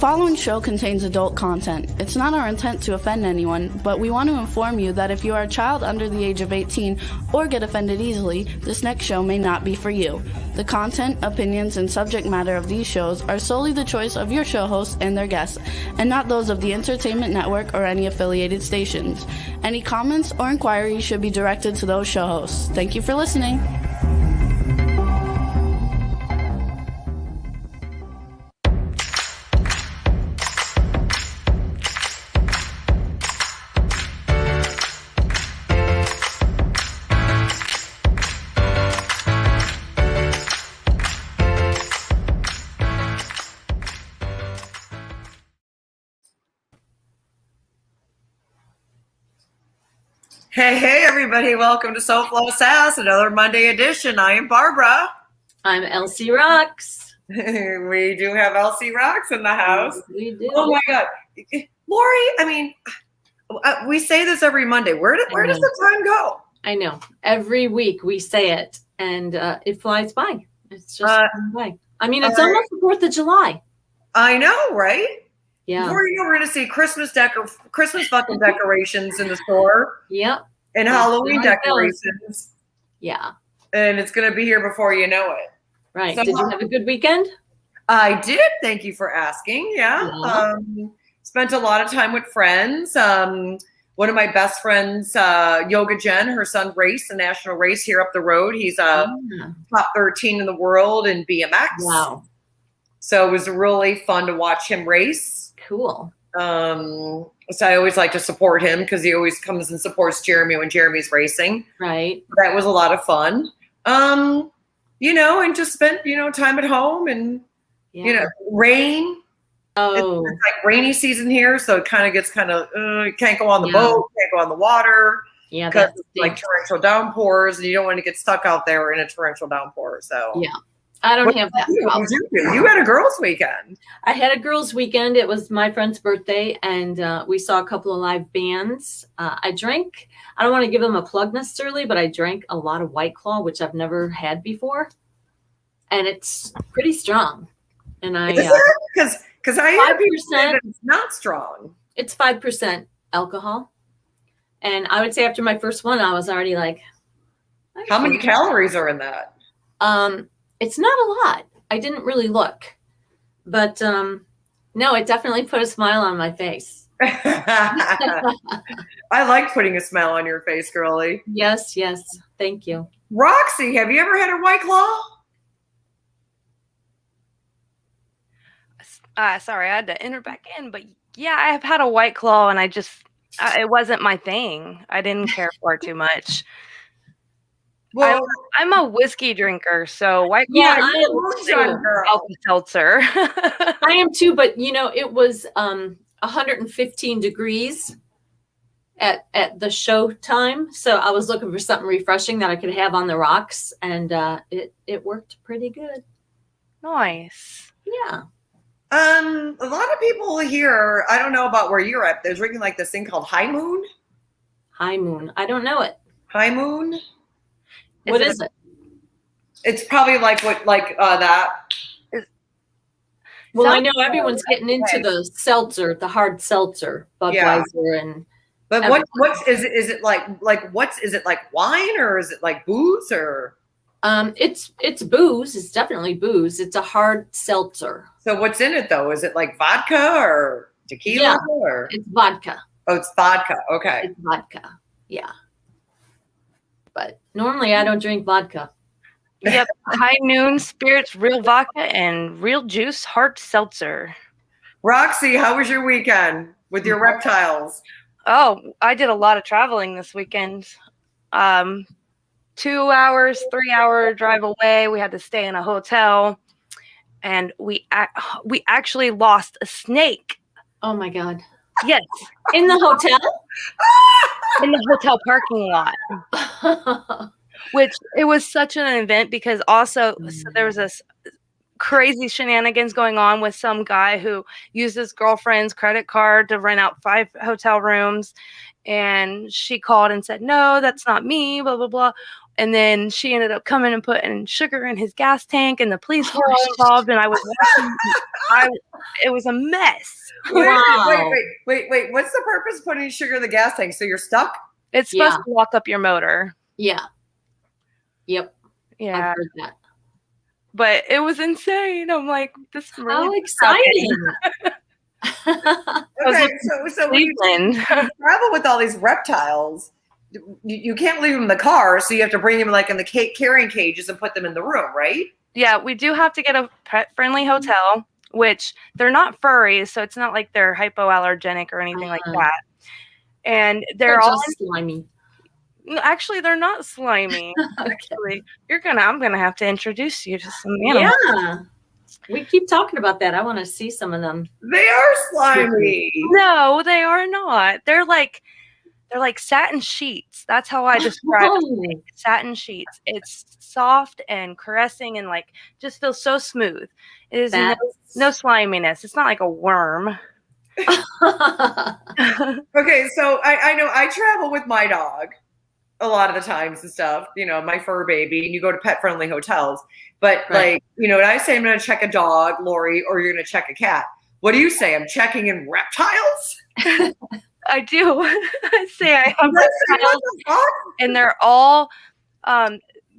following show contains adult content. It's not our intent to offend anyone, but we want to inform you that if you are a child under the age of 18 or get offended easily, this next show may not be for you. The content, opinions, and subject matter of these shows are solely the choice of your show hosts and their guests, and not those of the Entertainment Network or any affiliated stations. Any comments or inquiries should be directed to those show hosts. Thank you for listening. Hey, everybody. Welcome to SOFLO SASS, another Monday edition. I am Barbara. I'm Elsie Rocks. We do have Elsie Rocks in the house. We do. Oh, my God. Lori, I mean, we say this every Monday. Where does the time go? I know. Every week we say it, and it flies by. It's just flying by. I mean, it's almost the 4th of July. I know, right? Yeah. Before you know, we're going to see Christmas fucking decorations in the store. Yep. And Halloween decorations. Yeah. And it's going to be here before you know it. Right. So, did you have a good weekend? I did. Thank you for asking. Yeah. Spent a lot of time with friends. One of my best friends, Yoga Jen, her son raced the national race here up the road. He's top 13 in the world in BMX. Wow. So it was really fun to watch him race. Cool. So I always like to support him because he always comes and supports Jeremy when Jeremy's racing. Right. That was a lot of fun. And just spent, time at home and, rain. Oh. It's like rainy season here. So it kind of gets you can't go on the boat, can't go on the water. Yeah. Because it's like torrential downpours and you don't want to get stuck out there in a torrential downpour. So yeah. I don't have that problem. You had a girls' weekend. I had a girls' weekend. It was my friend's birthday, and we saw a couple of live bands. I drank. I don't want to give them a plug necessarily, but I drank a lot of White Claw, which I've never had before, and it's pretty strong. And because I hear people say that it's not strong. It's 5% alcohol, and I would say after my first one, I was already like, how many calories are in that? It's not a lot. I didn't really look, but no, it definitely put a smile on my face. I like putting a smile on your face, girlie. Yes. Thank you. Roxy, have you ever had a White Claw? Sorry, I had to enter back in, but yeah, I have had a White Claw, and it wasn't my thing. I didn't care for it too much. Well, I'm a whiskey drinker, so White Claw. Yeah, I am too. Seltzer. I am too, but it was 115 degrees at the show time, so I was looking for something refreshing that I could have on the rocks, and it worked pretty good. Nice. Yeah. A lot of people here, I don't know about where you're at. They're drinking like this thing called High Moon. High Moon. I don't know it. High Moon. What is it? It's probably like that. Well, I know everyone's getting into the seltzer, the hard seltzer, Budweiser, and. But what is it? Is it like is it like wine or is it like booze or? It's booze. It's definitely booze. It's a hard seltzer. So what's in it though? Is it like vodka or tequila? Yeah, or? it's vodka. Oh, it's vodka. Okay. It's vodka. Yeah. But normally I don't drink vodka. Yep. High Noon Spirits, real vodka, and real juice hard seltzer. Roxy, how was your weekend with your reptiles? Oh, I did a lot of traveling this weekend. 2 hours, 3 hour drive away. We had to stay in a hotel, and we actually lost a snake. Oh my God. Yes. In the hotel? In the hotel parking lot. Which it was such an event because so there was this crazy shenanigans going on with some guy who used his girlfriend's credit card to rent out 5 hotel rooms. And she called and said, no, that's not me, blah, blah, blah. And then she ended up coming and putting sugar in his gas tank, and the police were all involved. And I was watching. It was a mess. Wow. Wait. What's the purpose of putting sugar in the gas tank? So you're stuck? It's supposed to lock up your motor. Yeah. Yep. Yeah. I've heard that. But it was insane. I'm like, this really How exciting. Okay, so when you travel with all these reptiles, you can't leave them in the car, so you have to bring them like in the carrying cages and put them in the room, right? Yeah, we do have to get a pet-friendly hotel, which they're not furries, so it's not like they're hypoallergenic or anything like that. And they're all slimy. Actually, they're not slimy. Actually, I'm gonna have to introduce you to some animals. Yeah. We keep talking about that. I want to see some of them. They are slimy. No, they are not. They're like satin sheets. That's how I describe it. Satin sheets. It's soft and caressing and like just feels so smooth. It is no sliminess. It's not like a worm. Okay, so I know I travel with my dog a lot of the times and stuff, my fur baby, and you go to pet friendly hotels. But like, when I say I'm going to check a dog, Lori, or you're going to check a cat, what do you say? I'm checking in reptiles? I do. I say I have reptiles, and they're all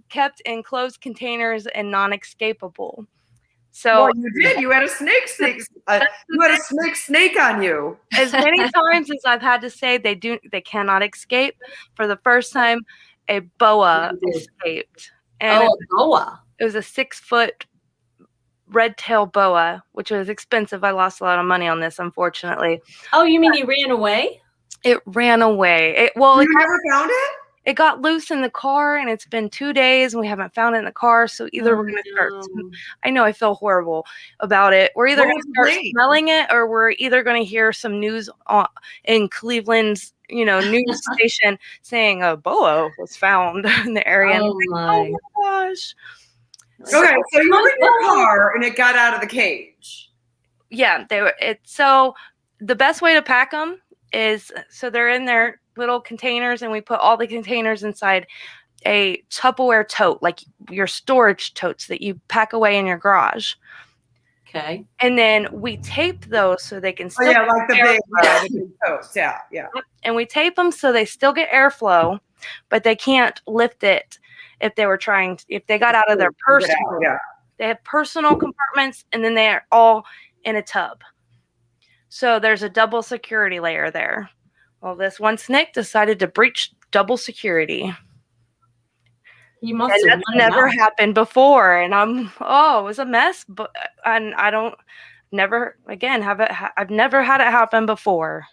kept in closed containers and non-escapable. So you did. You had a snake. You had a snake on you. As many times as I've had to say they cannot escape. For the first time, a boa escaped. And a boa. It was a 6-foot red-tailed boa, which was expensive. I lost a lot of money on this, unfortunately. Oh, you mean he ran away? It ran away. You never found it? It got loose in the car, and it's been 2 days, and we haven't found it in the car. So either we're going to start. I know I feel horrible about it. We're either going to start smelling it, or we're either going to hear some news in Cleveland's, news station saying a boa was found in the area. Oh my gosh! Okay, so you were in your car, and it got out of the cage. Yeah, they were. So the best way to pack them is they're in their little containers, and we put all the containers inside a Tupperware tote, like your storage totes that you pack away in your garage. Okay. And then we tape those so they can still like the big totes. Yeah. And we tape them so they still get airflow, but they can't lift it if they got out of their personal. Yeah. They have personal compartments, and then they're all in a tub. So there's a double security layer there. Well, this one snake decided to breach double security. You must have never happened before, and it was a mess. But I've never had it happen before.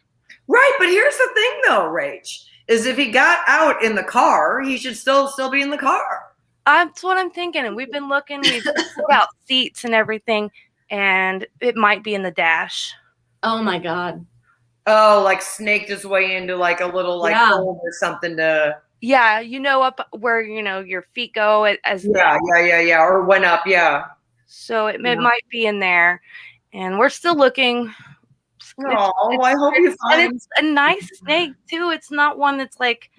Right, but here's the thing, though, Rach, is if he got out in the car, he should still be in the car. That's what I'm thinking, and we've been looking. We've pulled out seats and everything, and it might be in the dash. Oh my God. Oh, like snaked his way into like a little hole or something to. Yeah, up where your feet go or went up, yeah. So it might be in there, and we're still looking. I hope you find. And it's a nice snake too. It's not one that's like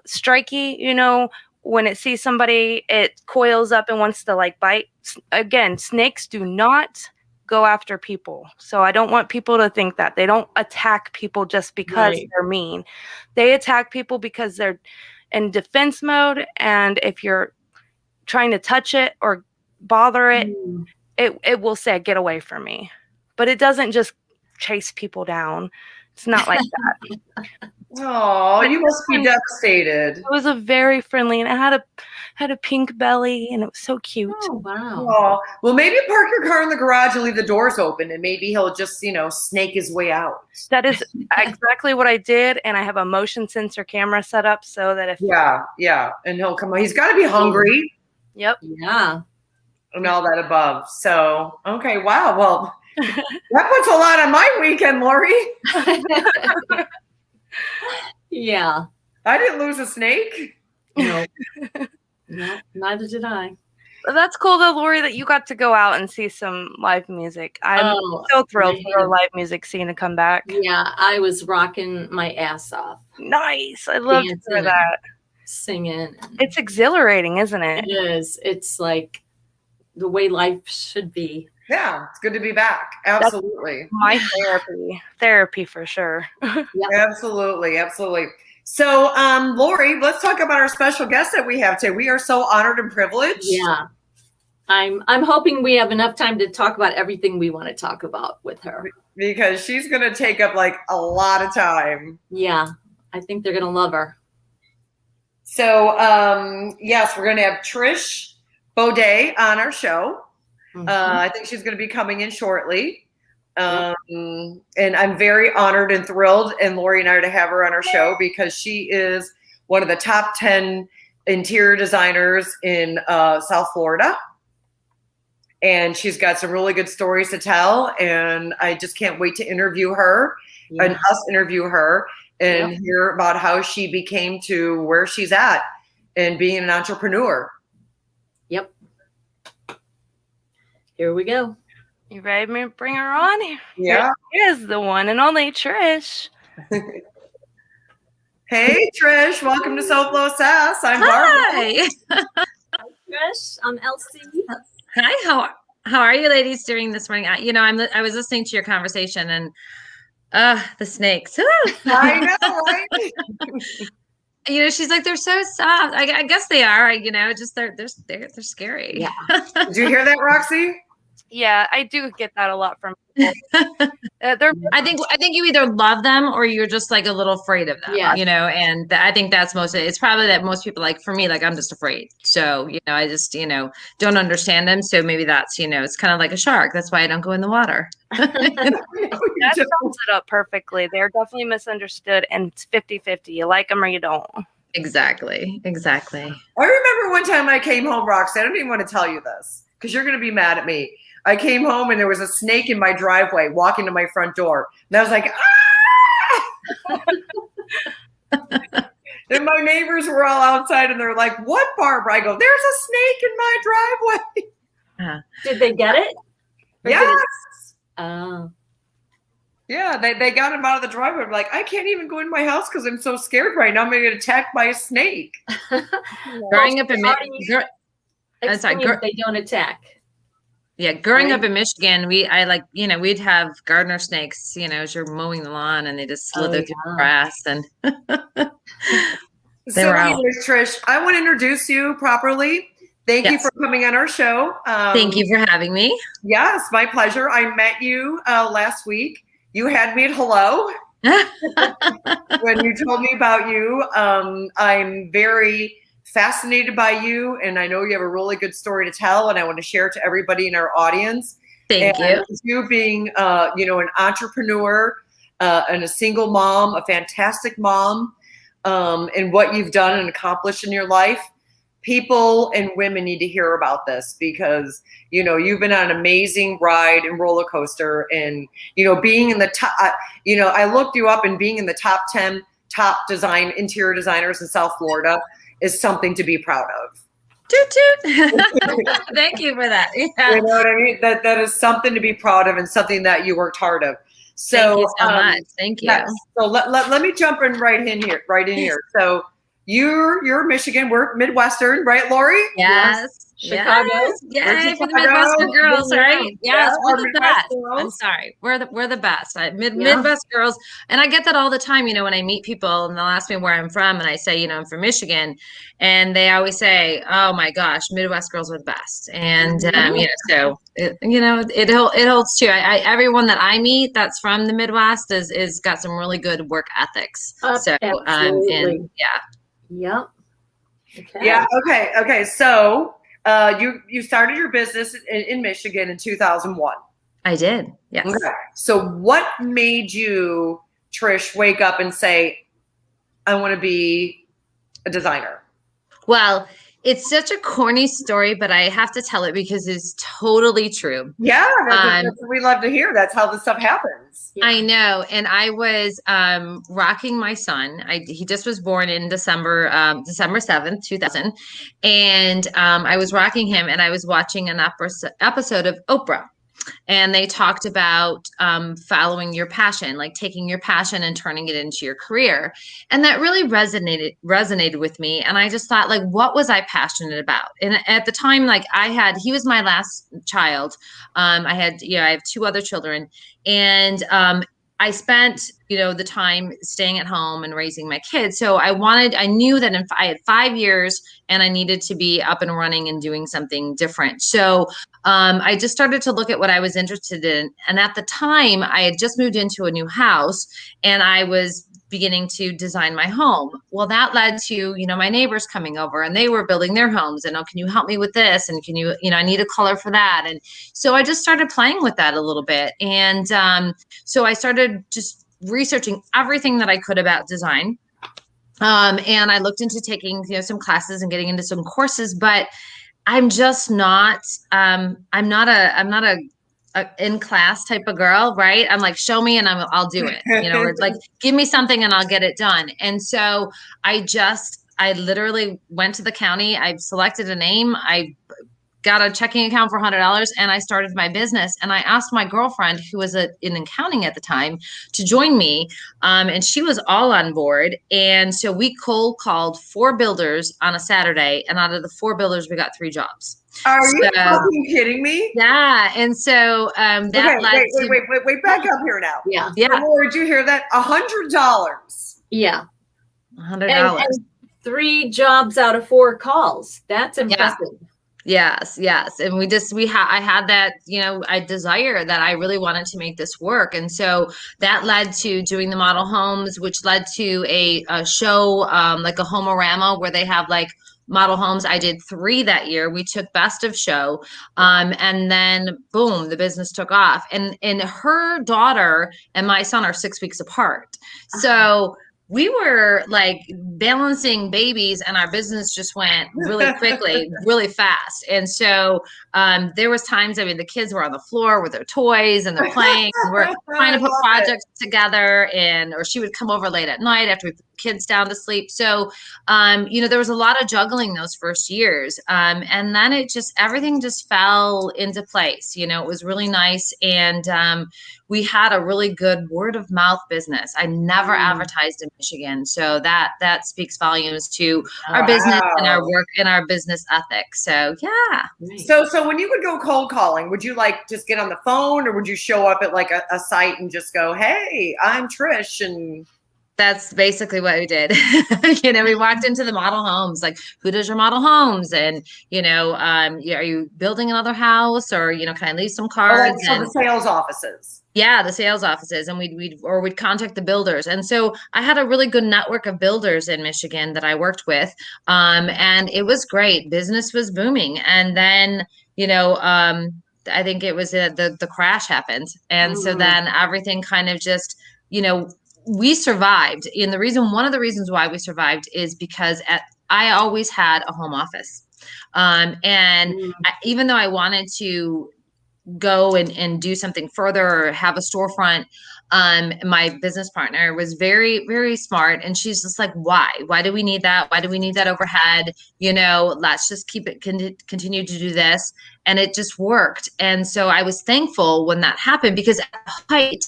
striky. When it sees somebody, it coils up and wants to like bite. Again, snakes do not go after people. So I don't want people to think that. They don't attack people just because they're mean. They attack people because they're in defense mode, and if you're trying to touch it or bother it, it will say, get away from me. But it doesn't just chase people down. It's not like that. Oh, you must be devastated. It was a very friendly, and it had a pink belly, and it was so cute. Oh, wow. Oh, well, maybe park your car in the garage and leave the doors open, and maybe he'll just, snake his way out. That is exactly what I did, and I have a motion sensor camera set up so that if... Yeah, and he'll come. He's got to be hungry. Yep. Yeah. And all that above. So, okay, wow. Well, that puts a lot on my weekend, Lori. Yeah. I didn't lose a snake. No. No, neither did I. That's cool though, Lori, that you got to go out and see some live music. I'm so thrilled for the live music scene to come back. Yeah, I was rocking my ass off. Nice. I love to hear that. singing. It's exhilarating, isn't it? It is. It's like the way life should be. Yeah, it's good to be back. Absolutely. My therapy for sure. Absolutely. Absolutely. So, Lori, let's talk about our special guest that we have today. We are so honored and privileged. Yeah. I'm hoping we have enough time to talk about everything we want to talk about with her. Because she's going to take up like a lot of time. Yeah. I think they're going to love her. So, yes, we're going to have Trish Beaudet on our show. I think she's going to be coming in shortly. And I'm very honored and thrilled, and Lori and I, to have her on our show because she is one of the top 10 interior designers in South Florida. And she's got some really good stories to tell. And I just can't wait to interview her and us interview her and hear about how she became to where she's at and being an entrepreneur. Yep. Here we go. You ready to bring her on? Yeah. Here is the one and only Trish. Hey, Trish. Welcome to SOFLO SASS. I'm Barbara. Hi. Hi, Trish. I'm Elsie. Hi. How are you ladies doing this morning? I was listening to your conversation and the snakes. I know, right? She's like, they're so soft. I guess they are. Just they're scary. Yeah. Did you hear that, Roxy? Yeah, I do get that a lot from people. I think you either love them or you're just like a little afraid of them. Yeah. And I think that's it's probably that most people, like for me, like I'm just afraid. So, I just, don't understand them. So maybe that's, it's kind of like a shark. That's why I don't go in the water. That sums it up perfectly. They're definitely misunderstood, and it's 50-50. You like them or you don't. Exactly. I remember one time I came home, Roxy. I don't even want to tell you this because you're going to be mad at me. I came home and there was a snake in my driveway walking to my front door. And I was like, ah! And my neighbors were all outside and they're like, what, Barbara? I go, there's a snake in my driveway. Did they get it? Yes. Oh. Yeah, they got him out of the driveway. I'm like, I can't even go in my house because I'm so scared right now. I'm going to get attacked by a snake. Growing up in they don't attack. Yeah, growing up in Michigan, we'd have gardener snakes, as you're mowing the lawn and they just slither through the grass and so anyways, Trish, I want to introduce you properly. Thank you for coming on our show. Thank you for having me. Yes, my pleasure. I met you last week. You had me at hello when you told me about you. I'm very fascinated by you, and I know you have a really good story to tell, and I want to share it to everybody in our audience. Thank you. You being, an entrepreneur and a single mom, a fantastic mom, and what you've done and accomplished in your life. People and women need to hear about this because, you've been on an amazing ride and roller coaster and, being in the top, I looked you up and being in the top 10 top interior designers in South Florida is something to be proud of. Toot toot. Thank you for that. Yeah. You know what I mean? That is something to be proud of and something that you worked hard of. So, thank you so much. Thank you. Yes. So let me jump in right in here. So you're Michigan, we're Midwestern, right, Lori? Chicago. Yes. Yeah, for the Midwestern girls, right? Yes, we're the best. I'm sorry. We're the best. Midwest girls. And I get that all the time, when I meet people and they'll ask me where I'm from and I say, I'm from Michigan. And they always say, oh my gosh, Midwest girls are the best. And, so, it holds true. Everyone that I meet that's from the Midwest is got some really good work ethics. So, absolutely. Yep. Okay. Yeah. Okay. So, you started your business in Michigan in 2001. I did. Yes. Okay. So what made you, Trish, wake up and say, I want to be a designer? Well, it's such a corny story, but I have to tell it because it's totally true. Yeah, that's what we love to hear. That's how this stuff happens. Yeah. I know. And I was rocking my son. He just was born in December 7th, 2000. And I was rocking him and I was watching an episode of Oprah. and they talked about following your passion, like taking your passion and turning it into your career. And that really resonated with me. And I just thought, like, what was I passionate about? And at the time, like, he was my last child. I have 2 other children, and I spent, the time staying at home and raising my kids. So I knew that I had 5 years and I needed to be up and running and doing something different. So I just started to look at what I was interested in. And at the time, I had just moved into a new house and I was beginning to design my home. Well, that led to, my neighbors coming over and they were building their homes and, can you help me with this? And can you, I need a color for that. And so I just started playing with that a little bit. And so I started just researching everything that I could about design. And I looked into taking, some classes and getting into some courses, but I'm just not, I'm not a in class type of girl, right? I'm like, show me and I'll do it. It's like, give me something and I'll get it done. And so I literally went to the county. I selected a name. I got a checking account for $100 and I started my business. And I asked my girlfriend, who was in accounting at the time, to join me. And she was all on board. And so we cold called 4 builders on a Saturday. And out of the 4 builders, we got 3 jobs. Are you fucking kidding me? Yeah. And so wait, back up here now. Yeah. Yeah. Or did you hear that? $100. Yeah. $100. And 3 jobs out of 4 calls. That's impressive. Yes. And I had that, I desire that I really wanted to make this work. And so that led to doing the model homes, which led to a show, like a Home-orama, where they have like model homes. I did 3 that year. We took best of show. And then boom, the business took off. And her daughter and my son are 6 weeks apart. So we were like balancing babies and our business just went really quickly, really fast. And so there was times, the kids were on the floor with their toys and they're playing. And we're trying to put projects together, or she would come over late at night after we put the kids down to sleep. So, there was a lot of juggling those first years. And then everything just fell into place. It was really nice. And we had a really good word of mouth business. I never advertised in Michigan. So that speaks volumes to our business and our work and our business ethics. So yeah. So when you would go cold calling, would you like just get on the phone, or would you show up at like a site and just go, "Hey, I'm Trish," and that's basically what we did. We walked into the model homes, like, who does your model homes? And, are you building another house, or, can I leave some cards? So the sales offices. Yeah, the sales offices. And we'd contact the builders. And so I had a really good network of builders in Michigan that I worked with. And it was great. Business was booming. And then, I think it was the crash happened. And so then everything kind of just, we survived. And one of the reasons why we survived is because I always had a home office. Even though I wanted to go and do something further or have a storefront, my business partner was very, very smart. And she's just like, why do we need that? Why do we need that overhead? Let's just continue to do this. And it just worked. And so I was thankful when that happened, because at the height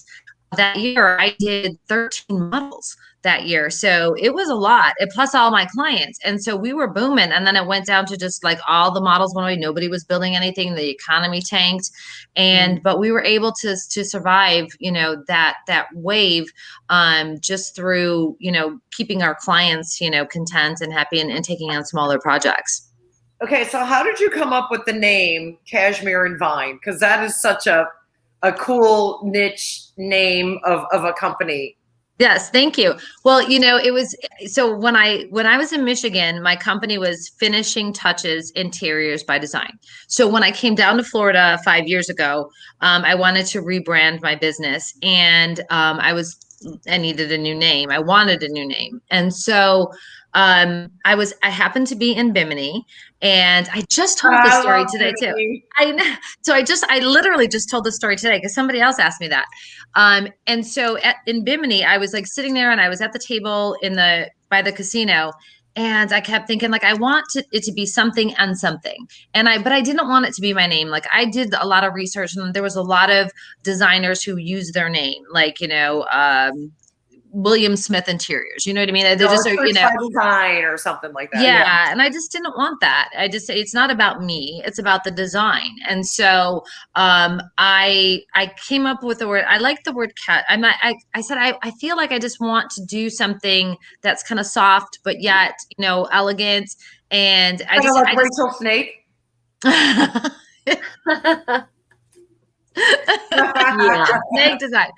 that year, I did 13 models that year. So it was a lot, and plus all my clients. And so we were booming. And then it went down to just like all the models went away. Nobody was building anything. The economy tanked. But we were able to survive, that wave, just through, keeping our clients, content and happy and taking on smaller projects. Okay. So how did you come up with the name Cashmere Vine? Because that is such a cool niche name of a company. Yes, thank you. Well, it was, so when I was in Michigan, my company was Finishing Touches Interiors by Design. So when I came down to Florida 5 years ago, I wanted to rebrand my business, and I needed a new name. I wanted a new name. And so I happened to be in Bimini, and I just told the story today too. I know. So I literally just told the story today because somebody else asked me that. And so in Bimini, I was like sitting there, and I was at the table by the casino, And I kept thinking, like, I want it to be something and something. But I didn't want it to be my name. Like, I did a lot of research, and there was a lot of designers who use their name, like, William Smith Interiors. You know what I mean? They just are, design or something like that. Yeah. And I just didn't want that. It's not about me. It's about the design. And so I came up with the word. I like the word cat. I said, I feel like I just want to do something that's kind of soft, but yet, elegant. And I just like Rachel Snake. Yeah, snake design.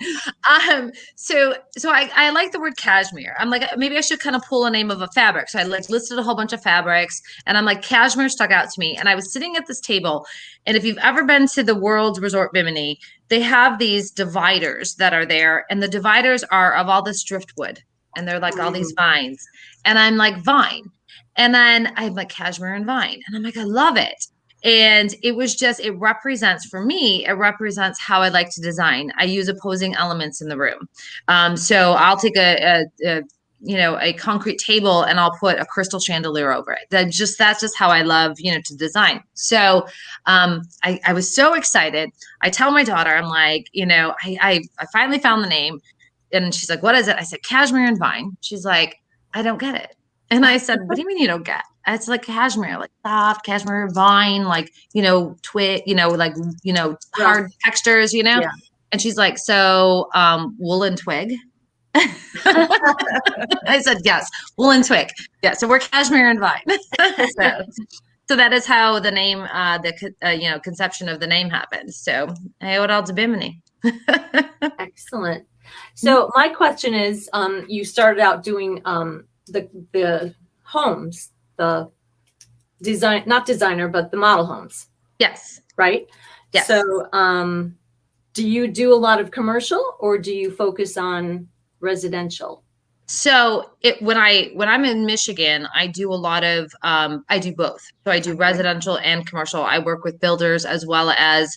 So I like the word cashmere. I'm like, maybe I should kind of pull a name of a fabric. So I listed a whole bunch of fabrics, and I'm like, cashmere stuck out to me. And I was sitting at this table, and if you've ever been to the World Resort Bimini, they have these dividers that are there, and the dividers are of all this driftwood, and they're like all these vines, and I'm like, vine, and then I'm like, cashmere and vine, and I'm like, I love it. And it was just, it represents how I like to design. I use opposing elements in the room. So I'll take a concrete table, and I'll put a crystal chandelier over it. That's just how I love, to design. So I was so excited. I tell my daughter, I'm like, I finally found the name, and she's like, what is it? I said, cashmere and vine. She's like, I don't get it. And I said, what do you mean you don't get? It's like cashmere, like soft cashmere, vine, like, twig, hard textures, Yeah. And she's like, so woolen twig? I said, yes, woolen twig. Yeah. So we're cashmere and vine. So that is how the name, conception of the name happened. So I owe it all to Bimini. Excellent. So my question is, you started out doing the homes, the design, not designer, but the model homes. Yes. Right? Yes. So do you do a lot of commercial, or do you focus on residential? So when I'm in Michigan, I do a lot of, I do both. So I do residential and commercial. I work with builders as well as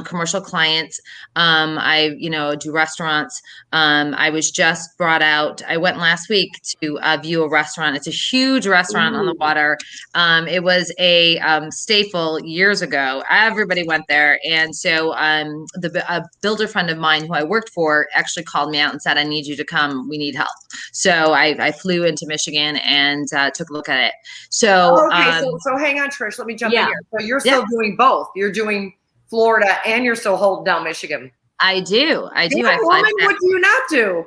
commercial clients. I do restaurants. I was just brought out, I went last week to view a restaurant. It's a huge restaurant on the water. It was a staple years ago. Everybody went there. And so a builder friend of mine who I worked for actually called me out and said, I need you to come. We need help. So I flew into Michigan and took a look at it. So, so hang on, Trish, let me jump in here. So you're still doing both. You're doing Florida and you're still holding down Michigan. I do. What do you not do?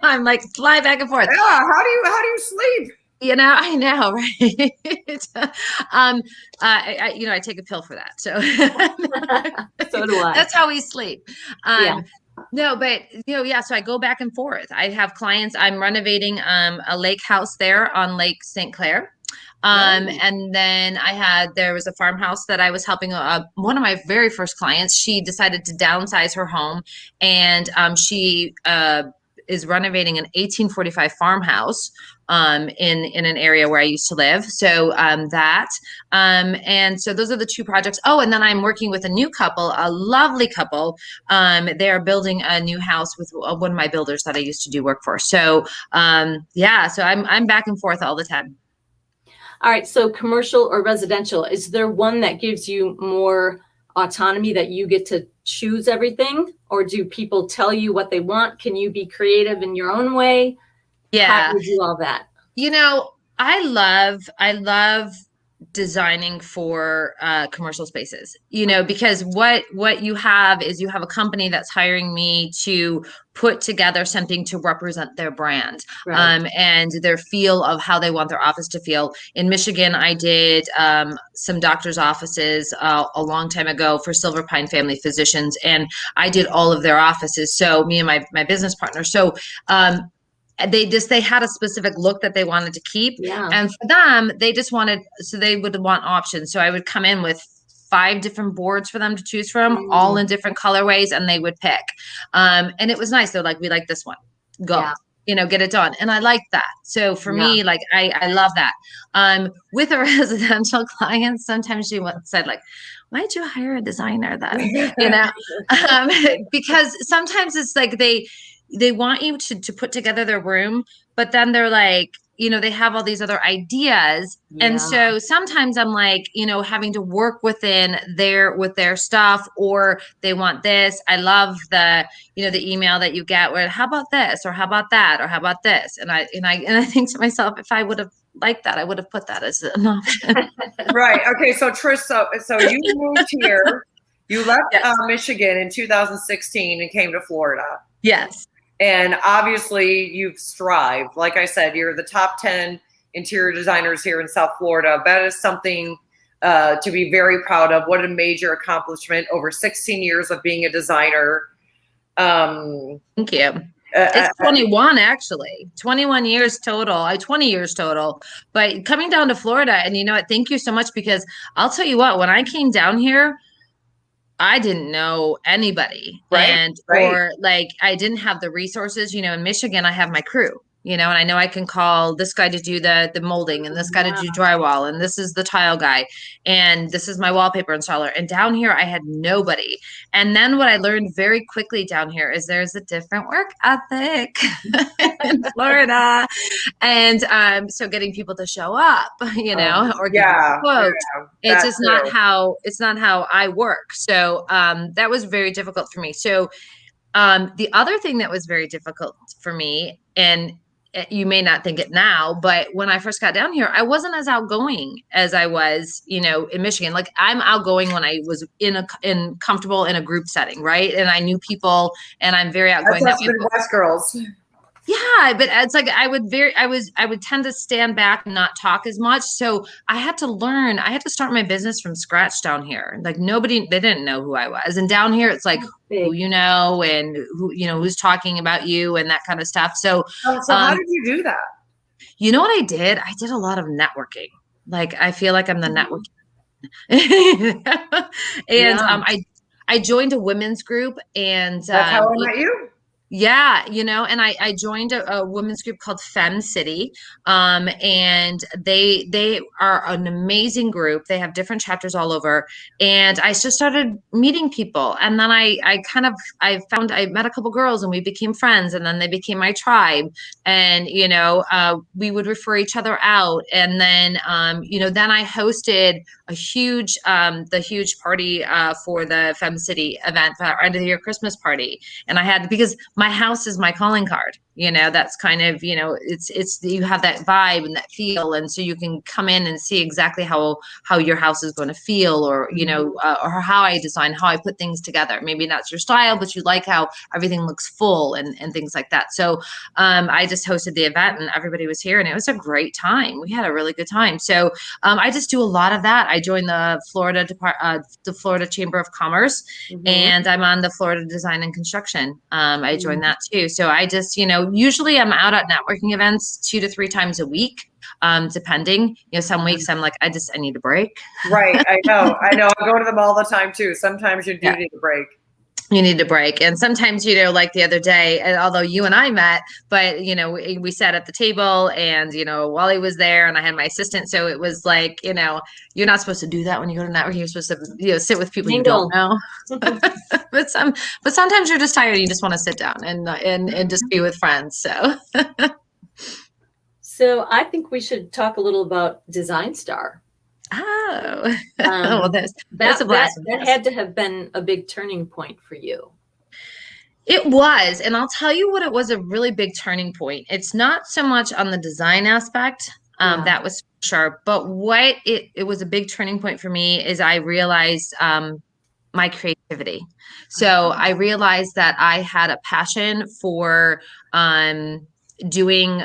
I'm like, fly back and forth. Yeah. How do you sleep? I know, right? I take a pill for that. So, so do I. That's how we sleep. No, but so I go back and forth. I have clients. I'm renovating a lake house there on Lake St. Clair. And then there was a farmhouse that I was helping one of my very first clients. She decided to downsize her home, and she is renovating an 1845 farmhouse in an area where I used to live. So and so those are the two projects. Oh, and then I'm working with a new couple, a lovely couple. They are building a new house with one of my builders that I used to do work for. So so I'm back and forth all the time. All right. So commercial or residential, is there one that gives you more autonomy, that you get to choose everything, or do people tell you what they want? Can you be creative in your own way? Yeah. How do you do all that? I love designing for commercial spaces, because what you have is you have a company that's hiring me to put together something to represent their brand, right. And their feel of how they want their office to feel. In Michigan, I did some doctor's offices a long time ago for Silver Pine Family Physicians, and I did all of their offices. So me and my business partner. So they had a specific look that they wanted to keep. Yeah. And for them, they would want options. So I would come in with 5 different boards for them to choose from, all in different colorways, and they would pick. And it was nice. They're like, we like this one. Go. Yeah. Get it done. And I like that. So for me, like, I love that. With a residential client, sometimes she said, like, why'd you hire a designer then? Because sometimes it's like they want you to put together their room, but then they're like, they have all these other ideas. And so sometimes I'm like, having to work with their stuff, or they want this. I love the email that you get where, how about this, or how about that, or how about this? And I think to myself, if I would have liked that, I would have put that as an option. Right. Okay. So Trish, so you moved here, you left Michigan in 2016 and came to Florida. Yes. And obviously you've strived. Like I said, you're the top 10 interior designers here in South Florida. That is something to be very proud of. What a major accomplishment over 16 years of being a designer. Thank you. It's 21, actually. 21 years total. 20 years total. But coming down to Florida, and thank you so much, because I'll tell you what, when I came down here, I didn't know anybody. Or like, I didn't have the resources. In Michigan, I have my crew. And I know I can call this guy to do the molding, and this guy to do drywall, and this is the tile guy, and this is my wallpaper installer. And down here, I had nobody. And then what I learned very quickly down here is there's a different work ethic in Florida. And so getting people to show up, or get quotes, it's just not how I work. So that was very difficult for me. So the other thing that was very difficult for me, and you may not think it now, but when I first got down here, I wasn't as outgoing as I was, in Michigan. Like, I'm outgoing when I was comfortable in a group setting, right? And I knew people, and I'm very outgoing. That's us Midwest girls. Yeah, but it's like I would tend to stand back and not talk as much. So I had to start my business from scratch down here. Like, they didn't know who I was. And down here, it's like, who and who, who's talking about you and that kind of stuff. So how did you do that? You know what I did? I did a lot of networking. Like, I feel like I'm the networking. And I joined a women's group, and that's how I met you. Yeah, and I joined a women's group called Fem City, and they are an amazing group. They have different chapters all over, and I just started meeting people, and then I met a couple girls, and we became friends, and then they became my tribe, and we would refer each other out, and then then I hosted a huge party for the Fem City event, for end of the year Christmas party, and I had, because my house is my calling card. That's kind of, it's you have that vibe and that feel. And so you can come in and see exactly how your house is going to feel, or, or how I design, how I put things together. Maybe that's your style, but you like how everything looks full and things like that. So I just hosted the event, and everybody was here, and it was a great time. We had a really good time. So I just do a lot of that. I joined the Florida Chamber of Commerce, and I'm on the Florida Design and Construction. I joined that too. So I just, usually I'm out at networking events 2 to 3 times a week, depending. Some weeks I'm like, I need a break. Right. I know. I go to them all the time too. Sometimes you do need a break. You need a break. And sometimes, like the other day, and although you and I met, but, we sat at the table, and, Wally was there, and I had my assistant. So it was like, you're not supposed to do that when you go to networking. You're supposed to, sit with people you don't know. but sometimes you're just tired. You just want to sit down and just be with friends. So. So I think we should talk a little about Design Star. Oh, well, that's a blast. That had to have been a big turning point for you. It was. And I'll tell you what, it was a really big turning point. It's not so much on the design aspect. That was sure. But what it was a big turning point for me is I realized my creativity. So I realized that I had a passion for doing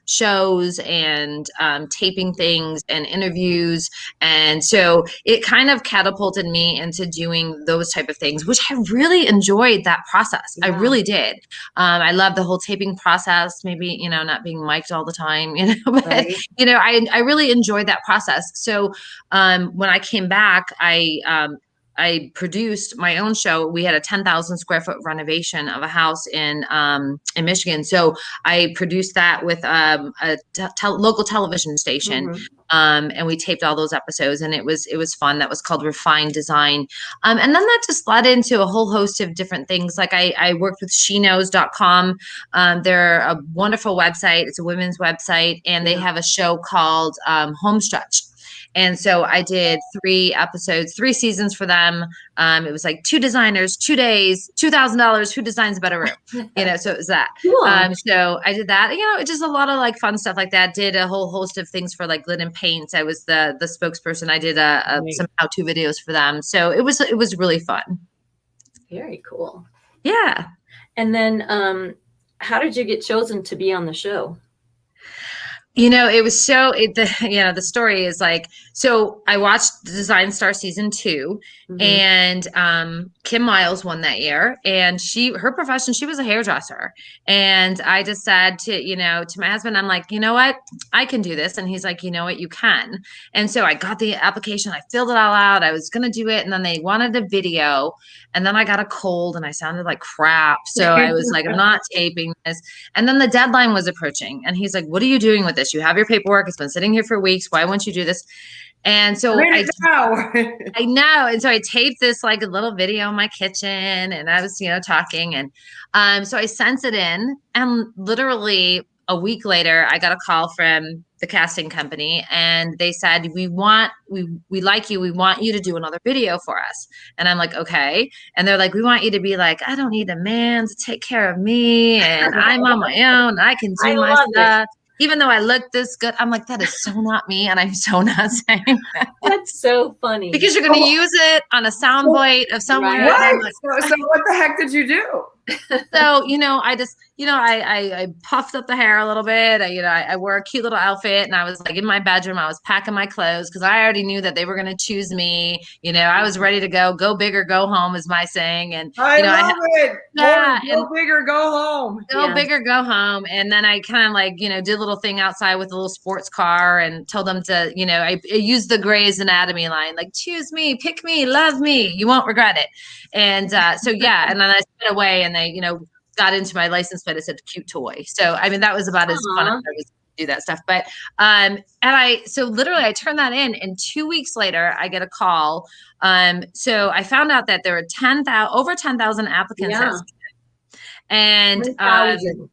shows and taping things and interviews. And so it kind of catapulted me into doing those type of things, which I really enjoyed that process. I really did. I love the whole taping process, maybe, not being mic'd all the time, but, I really enjoyed that process. So when I came back, I produced my own show. We had a 10,000 square foot renovation of a house in Michigan. So I produced that with a local television station. And we taped all those episodes, and it was fun. That was called Refined Design. And then that just led into a whole host of different things. Like I worked with sheknows.com. They're a wonderful website. It's a women's website, and they have a show called Homestretch. And so I did 3 episodes, 3 seasons for them. It was like 2 designers, 2 days, $2,000. Who designs a better room? So it was that. Cool. So I did that. It's just a lot of like fun stuff like that. Did a whole host of things for like Glidden Paints. I was the spokesperson. I did some how-to videos for them. So it was really fun. Very cool. Yeah. And then how did you get chosen to be on the show? It was the story is like, so I watched Design Star season 2 and Kim Miles won that year, and her profession, she was a hairdresser. And I just said to my husband, I'm like, you know what, I can do this. And he's like, you know what, you can. And so I got the application, I filled it all out. I was going to do it. And then they wanted a video, and then I got a cold and I sounded like crap. So I was like, I'm not taping this. And then the deadline was approaching, and he's like, what are you doing with this? You have your paperwork. It's been sitting here for weeks. Why won't you do this? And so I know. And so I taped this like a little video in my kitchen, and I was, talking. And so I sent it in, and literally a week later, I got a call from the casting company, and they said, we like you. We want you to do another video for us. And I'm like, okay. And they're like, we want you to be like, I don't need a man to take care of me, and I'm on my own. I can do my stuff. Even though I look this good, I'm like, that is so not me, and I'm so not saying that. That's so funny. Because you're going to use it on a soundbite of somewhere. Right. Like, so what the heck did you do? So, I just, I puffed up the hair a little bit. I wore a cute little outfit, and I was like in my bedroom. I was packing my clothes because I already knew that they were going to choose me. I was ready to go big or go home is my saying. And I love it. Yeah, go big or go home. Go big or go home. And then I kind of like, did a little thing outside with a little sports car and told them to, I used the Grey's Anatomy line, like, choose me, pick me, love me. You won't regret it. And so, yeah. And then I sped away, and they, got into my license plate. It said cute toy. So, I mean, that was about as fun as I was to do that stuff. But, so literally I turned that in, and 2 weeks later I get a call. So I found out that there were over 10,000 applicants. Yeah. And,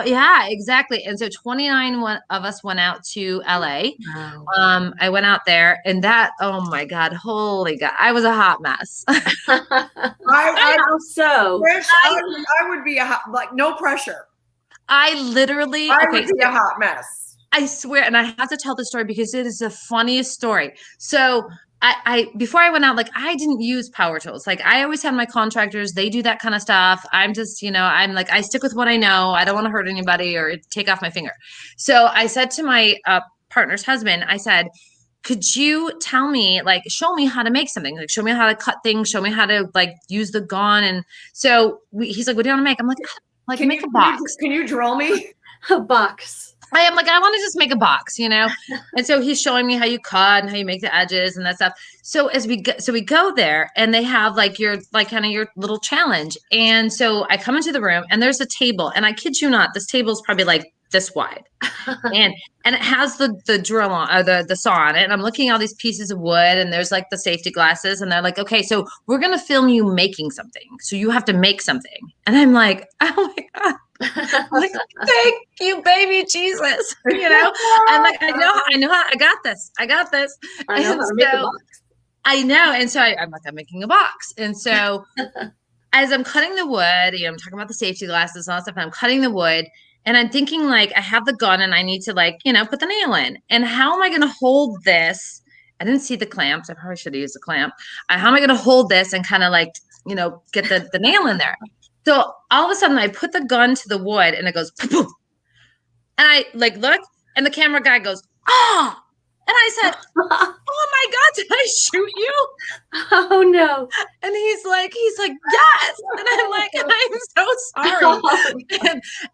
yeah, exactly. And so 29 of us went out to LA. Wow. I went out there, and that, oh my God, holy God, I was a hot mess. I know so. I would be like, no pressure. I literally, would be a hot mess. I swear. And I have to tell the story because it is the funniest story. So I before I went out, like, I didn't use power tools. Like, I always had my contractors, they do that kind of stuff. I'm just, I'm like, I stick with what I know. I don't want to hurt anybody or take off my finger. So I said to my partner's husband, I said, could you tell me, like, show me how to make something, like, show me how to cut things, show me how to like use the gun. And so he's like, what do you want to make? I'm like, make a box. Can you drill me? A box. I am like, I want to just make a box, And so he's showing me how you cut and how you make the edges and that stuff. So we go there, and they have like your little challenge. And so I come into the room, and there's a table, and I kid you not, this table is probably like this wide, and it has the drill on, or the saw on it. And I'm looking at all these pieces of wood, and there's like the safety glasses, and they're like, okay, so we're going to film you making something. So you have to make something. And I'm like, oh my God. I'm like, thank you, baby Jesus. I'm like, I know how, I got this. I got this. I know how to make a box. I know. And so I'm like, I'm making a box. And so as I'm cutting the wood, I'm talking about the safety glasses and all that stuff, and I'm cutting the wood, and I'm thinking, like, I have the gun, and I need to, like, put the nail in. And how am I going to hold this? I didn't see the clamps. I probably should have used a clamp. How am I going to hold this and kind of like, get the nail in there? So all of a sudden I put the gun to the wood, and it goes, boom. And I like look, and the camera guy goes, oh, I said, oh my God, did I shoot you? Oh no. And he's like, yes. And I'm like, I'm so sorry.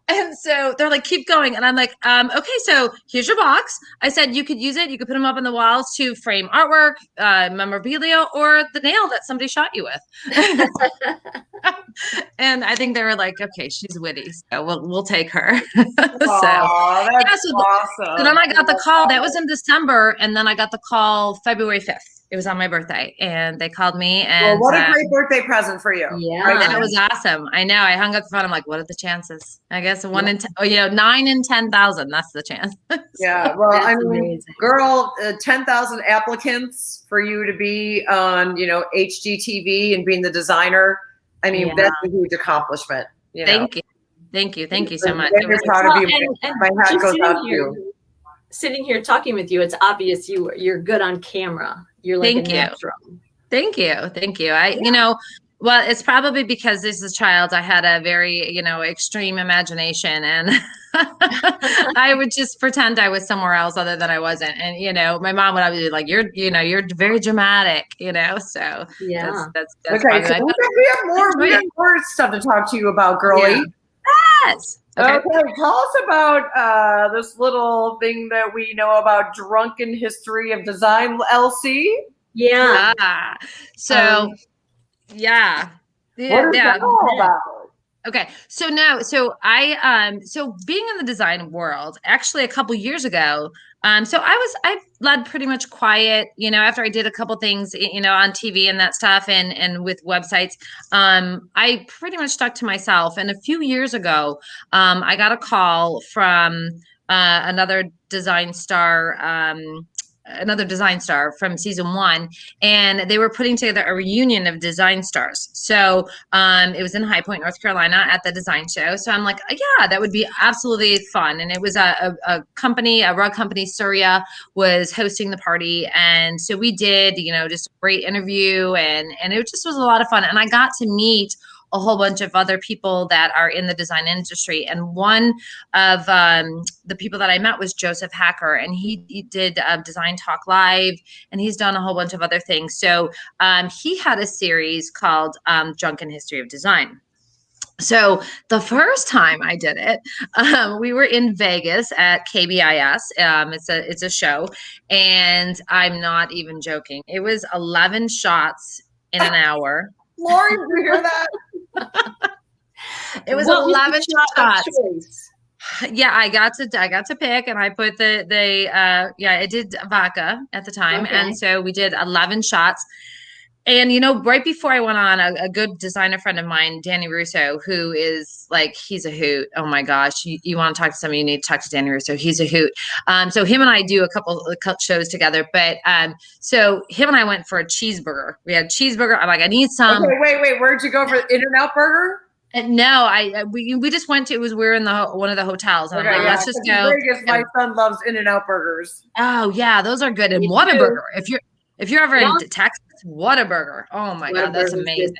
And so they're like, keep going. And I'm like, okay, so here's your box. I said, you could use it. You could put them up on the walls to frame artwork, memorabilia, or the nail that somebody shot you with. And I think they were like, okay, she's witty, so we'll take her. That's awesome. So then I got the call. That was in December, and then I got the call February 5th. It was on my birthday, and they called me. And well, what a great birthday present for you! Yeah, that was awesome. I know. I hung up the phone. I'm like, what are the chances? I guess 1 in 10. 9 in 10,000. That's the chance. Yeah. Well, I mean, amazing. girl, 10,000 applicants for you to be on, HGTV and being the designer. I mean, that's a huge accomplishment. Thank you. Thank you so much. I'm very proud of you. My hat goes out to you. Sitting here talking with you, it's obvious you're good on camera. You're like a natural. Thank you. Well, it's probably because this is a child. I had a very, extreme imagination, and I would just pretend I was somewhere else other than I wasn't. And, my mom would always be like, you're very dramatic, so yeah, that's okay. So we have more stuff to talk to you about, girly. Yeah. Yes. Okay. Tell us about this little thing that we know about Drunken History of Design LC. Yeah. So, yeah. What is that all about? Okay. So being in the design world, actually a couple years ago, I led pretty much quiet, after I did a couple things, on TV and that stuff and with websites, I pretty much stuck to myself. And a few years ago, I got a call from another design star from season 1, and they were putting together a reunion of design stars. So it was in High Point, North Carolina at the design show. So I'm like, yeah, that would be absolutely fun. And it was a rug company, Surya, was hosting the party. And so we did, just a great interview, and it just was a lot of fun. And I got to meet a whole bunch of other people that are in the design industry. And one of the people that I met was Joseph Hacker, and he did Design Talk Live, and he's done a whole bunch of other things. So he had a series called Drunken History of Design. So the first time I did it, we were in Vegas at KBIS. It's a show, and I'm not even joking. It was 11 shots in an hour. Lori, did you hear that? It was 11 shots. Yeah, I got to pick, and I put I did vodka at the time. Okay. And so we did 11 shots. And, right before I went on, a good designer friend of mine, Danny Russo, who is like, he's a hoot. Oh my gosh. You want to talk to somebody, you need to talk to Danny Russo. He's a hoot. So him and I do a couple shows together, but so him and I went for a cheeseburger. We had cheeseburger. I'm like, I need some. Okay, wait. Where'd you go for In-N-Out Burger? No, we just went to, we were in one of the hotels, and I'm like, let's just go. Vegas, my son loves In-N-Out Burgers. Oh yeah, those are good. And Whataburger. If you're ever in Texas, Whataburger. Oh my God, that's amazing.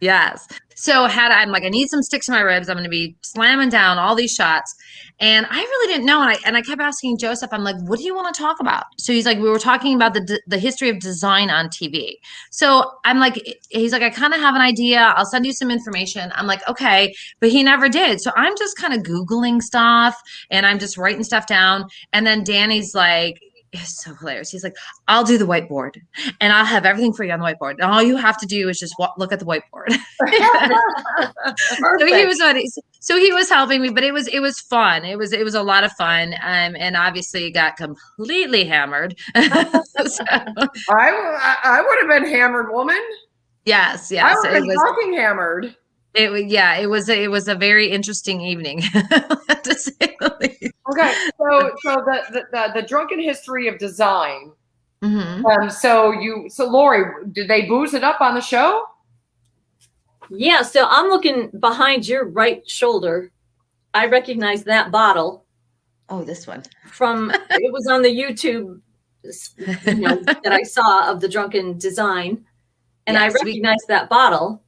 Yes. So I'm like, I need some sticks in my ribs. I'm going to be slamming down all these shots. And I really didn't know. And I kept asking Joseph, I'm like, what do you want to talk about? So he's like, we were talking about the history of design on TV. So I'm like, he's like, I kind of have an idea. I'll send you some information. I'm like, okay, but he never did. So I'm just kind of Googling stuff, and I'm just writing stuff down. And then Danny's like, it's so hilarious. He's like, I'll do the whiteboard, and I'll have everything for you on the whiteboard. And all you have to do is just look at the whiteboard. So he was helping me, but it was fun. It was a lot of fun. And obviously got completely hammered. So, I would have been hammered, woman. Yes. I would have been fucking hammered. It was a very interesting evening, to say the least. Okay, so the Drunken History of Design. Mm-hmm. So Lori, did they booze it up on the show? Yeah. So I'm looking behind your right shoulder. I recognize that bottle. Oh, this one it was on the YouTube, that I saw of the Drunken Design, and yes, I recognize that bottle.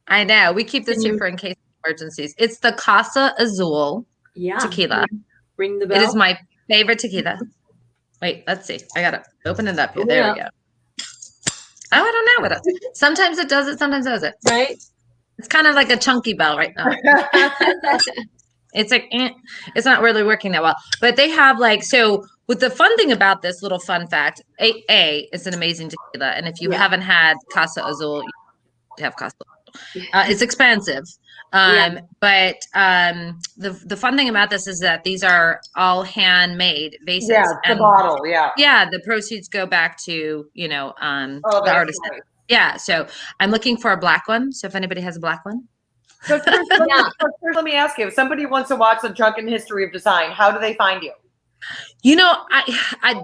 I know. We keep this here for in case of emergencies. It's the Casa Azul tequila. Ring the bell. It is my favorite tequila. Wait, let's see. I gotta open it up here. There we go. Oh, I don't know what else. Sometimes it does it, sometimes it doesn't. Right? It's kind of like a chunky bell right now. It's like, it's not really working that well. But they have like, so with the fun thing about this little fun fact, it's an amazing tequila. And if you haven't had Casa Azul, you have Casa Azul. It's expensive. But the fun thing about this is that these are all handmade vases. Yeah, the bottle, Yeah, the proceeds go back to, the artisan. Nice. Yeah, so I'm looking for a black one. So if anybody has a black one. So Trish, let me ask you, if somebody wants to watch the Drunken History of Design, how do they find you?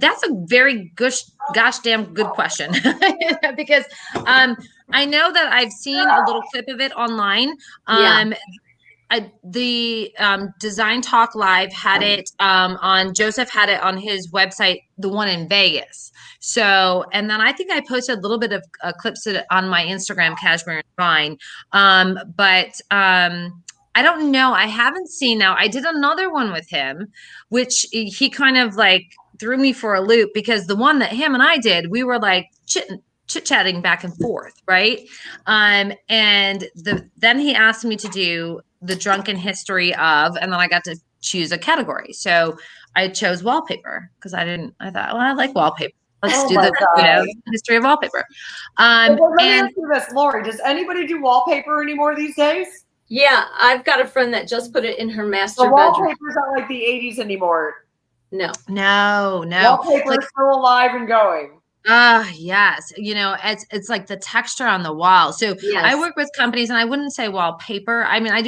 That's a very gosh damn good question. Because I know that I've seen a little clip of it online. The Design Talk Live had it on, Joseph had it on his website, the one in Vegas. So, and then I think I posted a little bit of clips on my Instagram, Cashmere Vine. But I don't know. I haven't seen now. I did another one with him, which he kind of like threw me for a loop, because the one that him and I did, we were like chit-chatting back and forth, right? And then he asked me to do the Drunken History of, and then I got to choose a category. So I chose wallpaper because I thought, well, I like wallpaper. Let's do the history of wallpaper. Let me ask you this, Lori, does anybody do wallpaper anymore these days? Yeah, I've got a friend that just put it in her master bedroom. Wallpaper's not like the 80s anymore. No. Wallpaper's still alive and going. Yes. It's like the texture on the wall. So I work with companies, and I wouldn't say wallpaper. I mean, I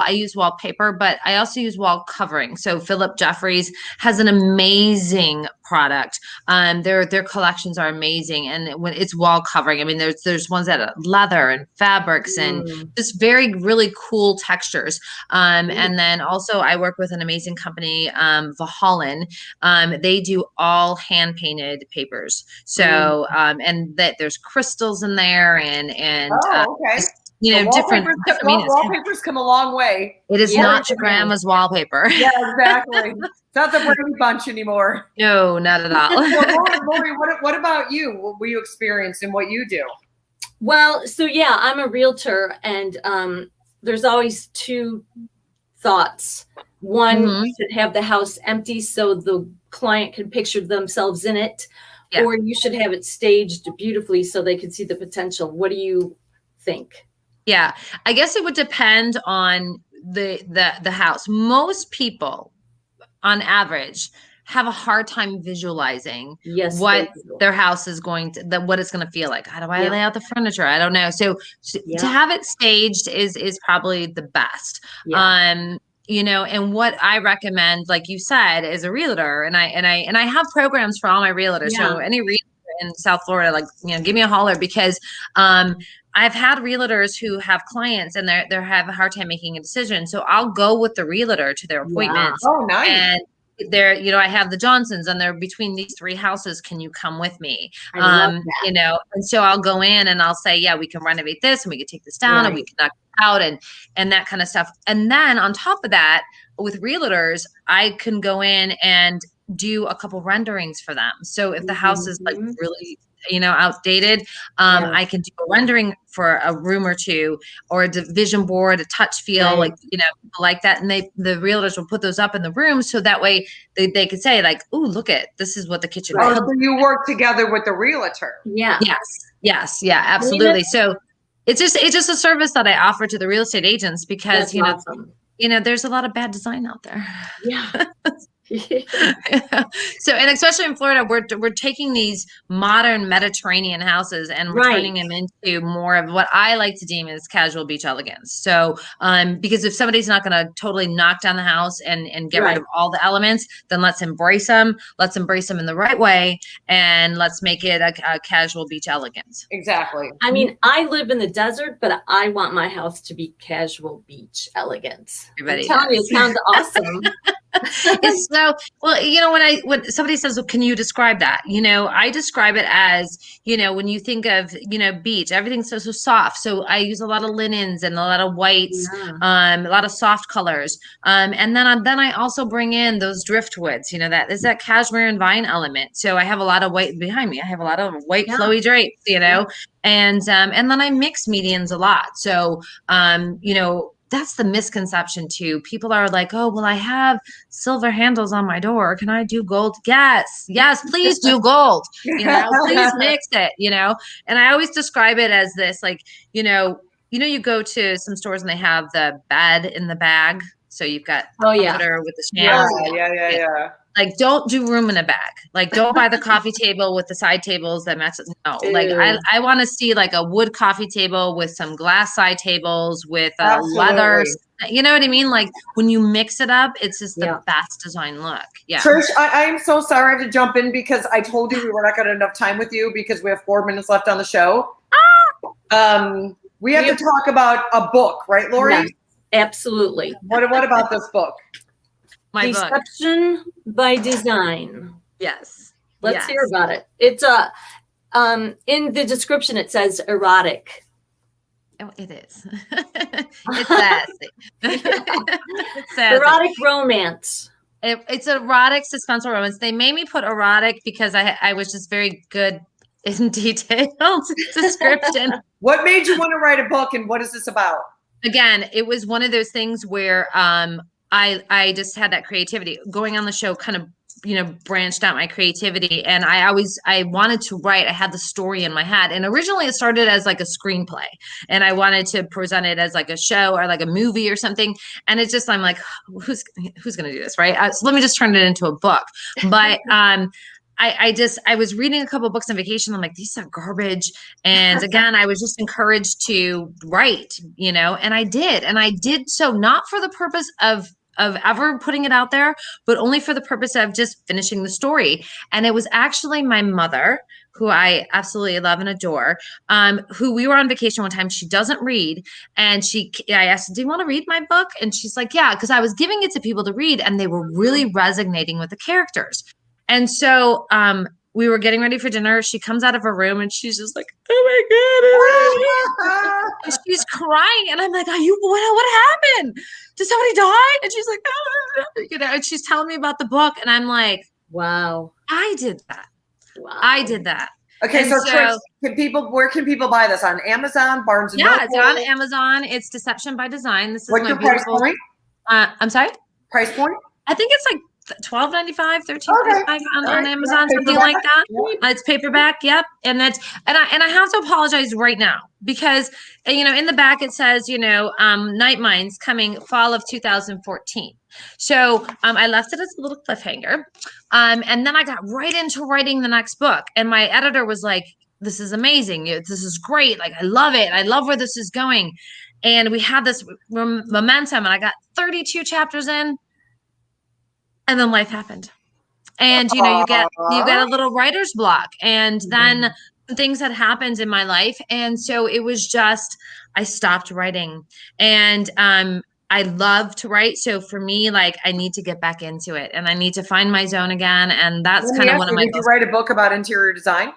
use wallpaper, but I also use wall covering. So Philip Jeffries has an amazing product. Their collections are amazing. And when it's wall covering, I mean, there's ones that are leather and fabrics and just really cool textures. And then also I work with an amazing company, Valhalla. They do all hand painted papers. So, and that there's crystals in there and so different. Wallpaper's come a long way. It is not your grandma's wallpaper. Yeah, exactly. It's not the Brady Bunch anymore. No, not at all. Lori, what about you? What were you experienced and what you do? Well, so I'm a realtor, and there's always two thoughts. One, you should have the house empty so the client can picture themselves in it. Yeah. Or you should have it staged beautifully so they can see the potential. What do you think? Yeah, I guess it would depend on the house. Most people, on average, have a hard time visualizing what their house is what it's going to feel like. How do I lay out the furniture? I don't know. So to have it staged is probably the best. Yeah. And what I recommend, like you said, as a realtor, and I have programs for all my realtors. Yeah. So any realtor in South Florida, give me a holler, because I've had realtors who have clients and they have a hard time making a decision. So I'll go with the realtor to their appointments. Yeah. Oh, nice. And I have the Johnsons, and they're between these three houses. Can you come with me? I love that. And so I'll go in and I'll say, we can renovate this, and we can take this down, and we can knock it out, and that kind of stuff. And then on top of that, with realtors, I can go in and do a couple renderings for them. So if the house is like really, outdated, I can do a rendering for a room or two, or a division board, a touch feel, like that. And the realtors will put those up in the room, so that way they could say like, "Ooh, look this is what the kitchen." Oh, so you work together with the realtor? Yeah. Yes, absolutely. So it's just a service that I offer to the real estate agents, because there's a lot of bad design out there. Yeah. So, and especially in Florida, we're taking these modern Mediterranean houses and we're turning them into more of what I like to deem as casual beach elegance. So, because if somebody's not going to totally knock down the house and get rid of all the elements, then let's embrace them. Let's embrace them in the right way, and let's make it a casual beach elegance. Exactly. I mean, I live in the desert, but I want my house to be casual beach elegance. I'm telling you, it sounds awesome. It's so, well, when somebody says, well, can you describe that? I describe it as, when you think of, beach, everything's so soft. So I use a lot of linens and a lot of whites, a lot of soft colors. And then I also bring in those driftwoods, that is that cashmere and vine element. So I have a lot of white behind me. I have a lot of white flowy drapes, and then I mix medians a lot. So, that's the misconception too. People are like, oh, well, I have silver handles on my door. Can I do gold? Yes, please do gold. Please mix it, And I always describe it as this, like, you you go to some stores and they have the bed in the bag. So you've got the comforter with the channels. Yeah. Like, don't do room in a bag. Like, don't buy the coffee table with the side tables that match. No, like I want to see like a wood coffee table with some glass side tables with leather. You know what I mean? Like, when you mix it up, it's just the best design look. Yeah. Trish, I am so sorry I have to jump in because I told you we were not going to have enough time with you because we have 4 minutes left on the show. We have to talk about a book, right, Lori? Yes, absolutely. What about this book? My Deception book. by Design. Yes. Let's hear about it. It's in the description it says erotic. Oh, it is. It's sassy. It's sassy. Erotic romance. It's erotic suspenseful romance. They made me put erotic because I was just very good in detailed description. What made you want to write a book, and what is this about? Again, it was one of those things where I just had that creativity. Going on the show kind of, branched out my creativity. And I wanted to write. I had the story in my head. And originally it started as like a screenplay. And I wanted to present it as like a show or like a movie or something. And it's just, I'm like, who's going to do this, right? So let me just turn it into a book. But I was reading a couple of books on vacation. I'm like, these are garbage. And again, I was just encouraged to write, and I did. And I did so not for the purpose of ever putting it out there, but only for the purpose of just finishing the story. And it was actually my mother, who I absolutely love and adore, who we were on vacation one time. She doesn't read. And I asked, do you want to read my book? And she's like, yeah, because I was giving it to people to read and they were really resonating with the characters. And so we were getting ready for dinner. She comes out of her room and she's just like, oh my God. And she's crying. And I'm like, what happened? Did somebody die? And she's like, and she's telling me about the book. And I'm like, wow, I did that. Wow. I did that. Okay, and so Trish, where can people buy this? On Amazon, Barnes and Noble? Yeah, it's on Amazon. It's Deception by Design. This is What's your price point? I'm sorry? Price point? I think it's like $12.95, $13.95 on Amazon, something like that. It's paperback, yep. And I have to apologize right now because in the back it says Night Minds coming fall of 2014. So I left it as a little cliffhanger, and then I got right into writing the next book. And my editor was like, "This is amazing. This is great. Like I love it. I love where this is going." And we had this momentum, and I got 32 chapters in. And then life happened. And, you get a little writer's block. And then things had happened in my life. And so it was just, I stopped writing. And I love to write. So for me, like, I need to get back into it. And I need to find my zone again. And that's kind of one of my goals. Did you write a book about interior design?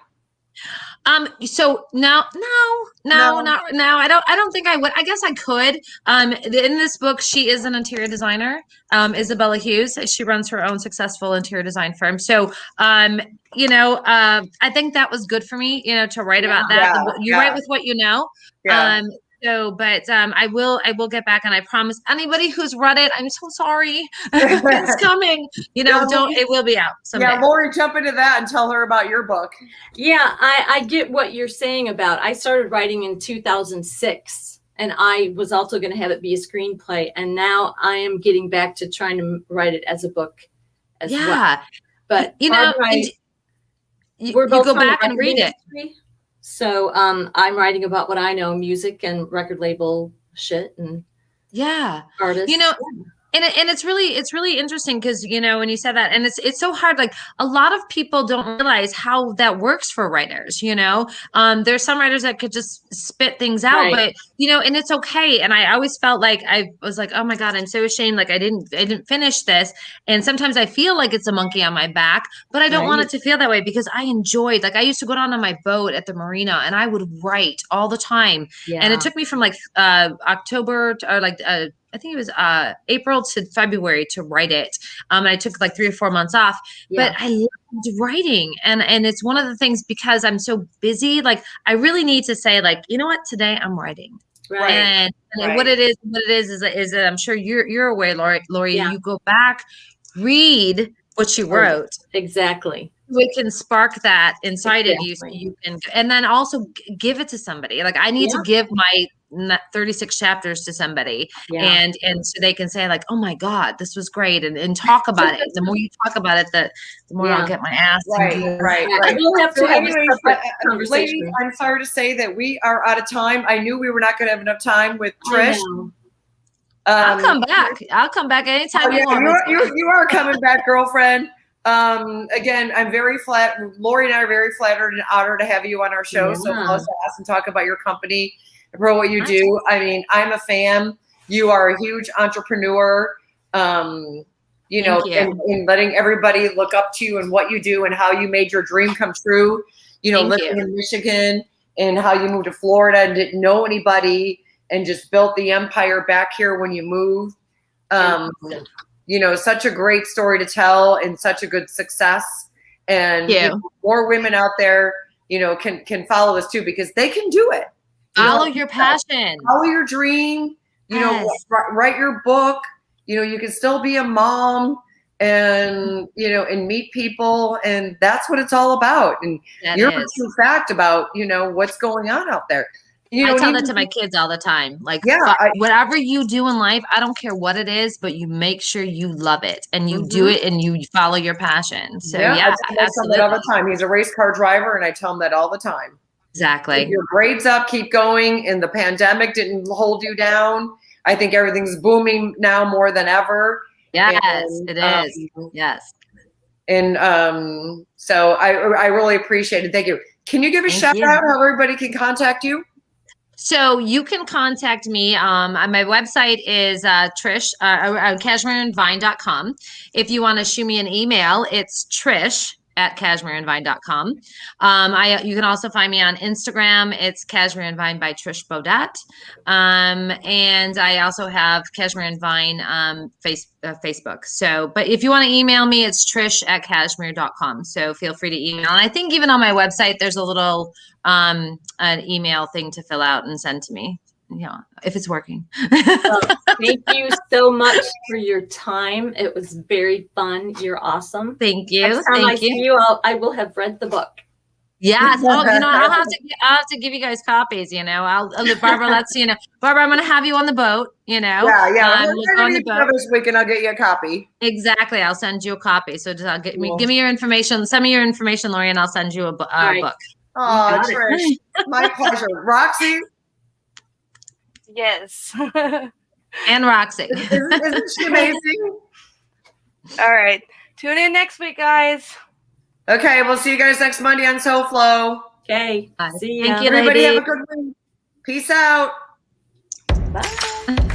So no, I don't think I would. I guess I could. In this book, she is an interior designer, Isabella Hughes. She runs her own successful interior design firm. So, I think that was good for me, to write about that. You write with what you know. Yeah. I will get back, and I promise anybody who's read it, I'm so sorry. It's coming. It will be out someday. Yeah, Lori, jump into that and tell her about your book. Yeah, I get what you're saying about. I started writing in 2006, and I was also going to have it be a screenplay, and now I am getting back to trying to write it as a book as well. But you go back and read it. So I'm writing about what I know, music and record label shit and artists. And it's really interesting because, you know, when you said that, and it's so hard, like a lot of people don't realize how that works for writers, you know. There's some writers that could just spit things out, but you know, and it's okay. And I always felt like I was like, oh my God, I'm so ashamed. Like I didn't finish this. And sometimes I feel like it's a monkey on my back, but I don't want it to feel that way because I enjoyed, like I used to go down on my boat at the marina and I would write all the time. And it took me from like October to, or like I think it was April to February to write it. And I took like 3 or 4 months off, but I loved writing. And it's one of the things because I'm so busy, like I really need to say like, you know what, today I'm writing. Right. And what it is that I'm sure you're aware, Lori, you go back, read what you wrote. Exactly. It can spark that inside of you so you can, and then also give it to somebody. Like I need to give my 36 chapters to somebody and so they can say like, oh my God, this was great, and talk about it. The more you talk about it, the more I'll get my ass. Right. We'll have to have anyways, a separate conversation. Ladies, I'm sorry to say that we are out of time. I knew we were not going to have enough time with Trish. I'll come back. I'll come back anytime you want. You are coming back, girlfriend. Again, I'm very Lori and I are very flattered and honored to have you on our show. So SOFLO SASS and talk about your company and for what you do. I mean, I'm a fan. You are a huge entrepreneur. You know, in letting everybody look up to you and what you do and how you made your dream come true. You know, living in Michigan and how you moved to Florida and didn't know anybody and just built the empire back here when you moved. You know, such a great story to tell and such a good success. And you know, more women out there, you know, can follow this too because they can do it. Follow your passion. Follow your dream. You know, write your book. You know, you can still be a mom and, you know, and meet people. And that's what it's all about. And you're a true fact about, you know, what's going on out there. You know, I tell that to my kids all the time. Like, whatever you do in life, I don't care what it is, but you make sure you love it and you do it and you follow your passion. So I tell that all the time. He's a race car driver, and I tell him that all the time. Exactly. Keep your grades up, keep going. And the pandemic didn't hold you down. I think everything's booming now more than ever. Yes, it is. Yes. And so I really appreciate it. Thank you. Can you give a shout out how everybody can contact you? So you can contact me. My website is Trish, cashmerevine.com. If you want to shoot me an email, it's trish@cashmerevine.com. You can also find me on Instagram. It's Cashmere Vine by Trish Beaudet. And I also have Cashmere Vine Facebook. So, but if you want to email me, it's trish@cashmere.com. So feel free to email. And I think even on my website, there's a little an email thing to fill out and send to me. Yeah, if it's working. Thank you so much for your time. It was very fun. You're awesome. Thank you. Next time I see you, I will have read the book. Yes. Oh, you know, I'll have to give you guys copies. You know, Barbara. Let's Barbara. I'm going to have you on the boat. You know. Yeah. We'll go on the boat this week, and I'll get you a copy. Exactly. I'll send you a copy. So just give me your information. Send me your information, Lori, and I'll send you a book. Oh, Trish, my pleasure. Roxy. Yes. And Roxy. Isn't she amazing? All right. Tune in next week, guys. Okay, we'll see you guys next Monday on SOFLO. Okay. See you. Thank you, everybody. ladies. Have a good week. Peace out. Bye.